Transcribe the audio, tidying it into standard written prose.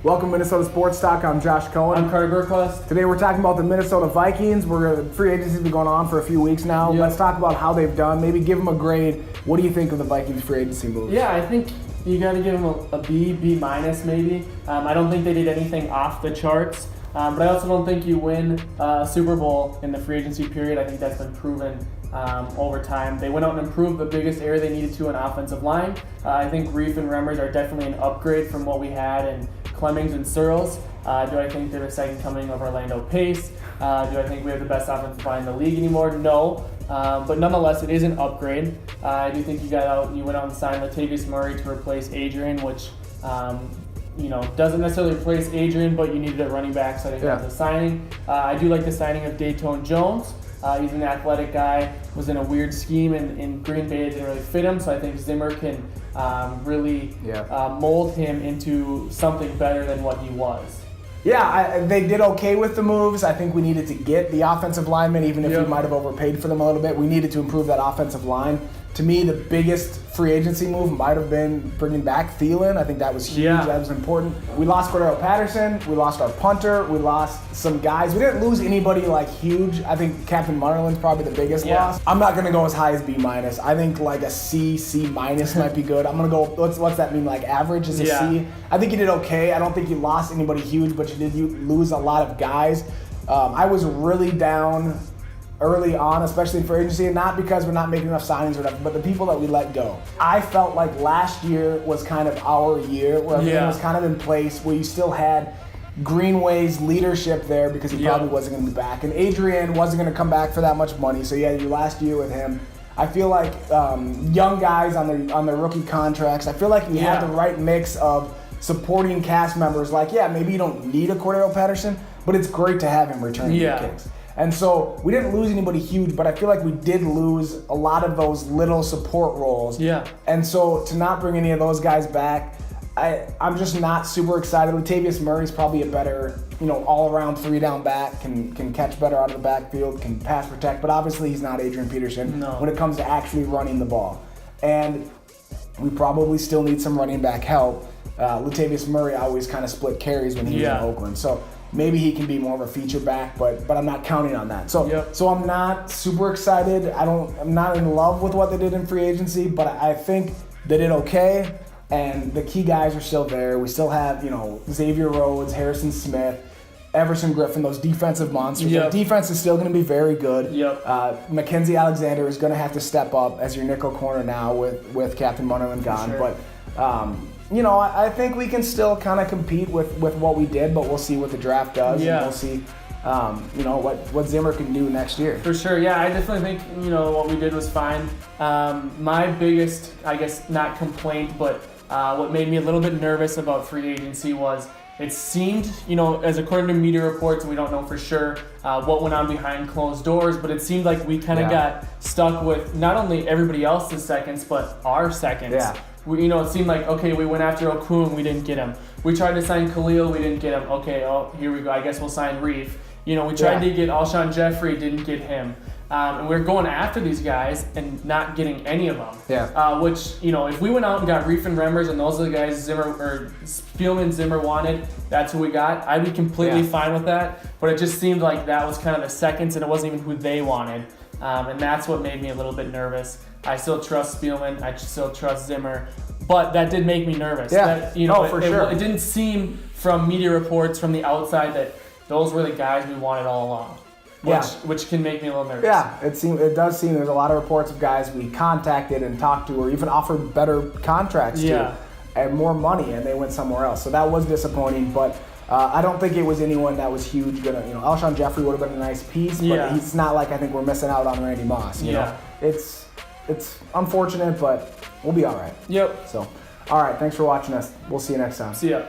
Welcome to Minnesota SportsTalk. I'm Josh Coan. I'm Carter Burquist. Today we're talking about the Minnesota Vikings. Free agency's been going on for a few weeks now. Yep. Let's talk about how they've done. Maybe give them a grade. What do you think of the Vikings free agency moves? Yeah, I think you got to give them a B, B minus maybe. I don't think they did anything off the charts, but I also don't think you win a Super Bowl in the free agency period. I think that's been proven over time. They went out and improved the biggest area they needed to in offensive line. I think Reef and Remmers are definitely an upgrade from what we had in Clemmings and Searles. Do I think they're the second coming of Orlando Pace? Do I think we have the best offensive line in the league anymore? No. But nonetheless, it is an upgrade. I do think you went out and signed Latavius Murray to replace Adrian, which doesn't necessarily replace Adrian, but you needed a running back, so I think that's a signing. I do like the signing of Dayton Jones. He's an athletic guy, was in a weird scheme in Green Bay. It didn't really fit him, so I think Zimmer can really mold him into something better than what he was. Yeah, they did okay with the moves. I think we needed to get the offensive linemen, even if we might have overpaid for them a little bit. We needed to improve that offensive line. To me, the biggest free agency move might have been bringing back Thielen. I think that was huge. Yeah. That was important. We lost Cordero Patterson. We lost our punter. We lost some guys. We didn't lose anybody like huge. I think Captain Munnerlin's probably the biggest loss. I'm not going to go as high as B minus. I think like a C, C minus might be good. I'm going to go, what's that mean? Like average is a C? I think you did okay. I don't think you lost anybody huge, but you lose a lot of guys. I was really down early on, especially in free agency, and not because we're not making enough signings or whatever, but the people that we let go. I felt like last year was kind of our year, where everything was kind of in place, where you still had Greenway's leadership there because he probably wasn't going to be back, and Adrian wasn't going to come back for that much money, so you had your last year with him. I feel like young guys on their rookie contracts, I feel like we had the right mix of supporting cast members. Like, maybe you don't need a Cordero Patterson, but it's great to have him returning the kicks. And so we didn't lose anybody huge, but I feel like we did lose a lot of those little support roles. Yeah. And so to not bring any of those guys back, I'm just not super excited. Latavius Murray's probably a better, all-around three-down back, can catch better out of the backfield, can pass protect, but obviously he's not Adrian Peterson when it comes to actually running the ball. And we probably still need some running back help. Latavius Murray always kind of split carries when he was in Oakland. So maybe he can be more of a feature back, but I'm not counting on that. So I'm not super excited. I'm not in love with what they did in free agency, but I think they did okay, and the key guys are still there. We still have, Xavier Rhodes, Harrison Smith, Everson Griffin, those defensive monsters. The defense is still going to be very good. Mackenzie Alexander is going to have to step up as your nickel corner now with Captain Munnerlin gone. Sure. But I think we can still kind of compete with what we did, but we'll see what the draft does, and we'll see, what Zimmer can do next year. For sure, I definitely think, what we did was fine. My biggest, I guess, not complaint, but what made me a little bit nervous about free agency was it seemed, as according to media reports, we don't know for sure what went on behind closed doors, but it seemed like we kind of got stuck with not only everybody else's seconds, but our seconds. It seemed like, okay, we went after Coan, we didn't get him. We tried to sign Khalil, we didn't get him. Okay, here we go, I guess we'll sign Reef. We tried to get Alshon Jeffrey, didn't get him. And we're going after these guys and not getting any of them. Which, if we went out and got Reef and Remmers and those are the guys Spielman, Zimmer wanted, that's who we got, I'd be completely fine with that. But it just seemed like that was kind of the seconds and it wasn't even who they wanted. And that's what made me a little bit nervous. I still trust Spielman. I still trust Zimmer. But that did make me nervous. For sure. It didn't seem from media reports from the outside that those were the guys we wanted all along. Which can make me a little nervous. Yeah, it does seem there's a lot of reports of guys we contacted and talked to or even offered better contracts to and more money, and they went somewhere else. So that was disappointing, but I don't think it was anyone that was huge. Alshon Jeffrey would have been a nice piece, but it's not like I think we're missing out on Randy Moss. It's unfortunate, but we'll be all right. Yep. So, all right, thanks for watching us. We'll see you next time. See ya.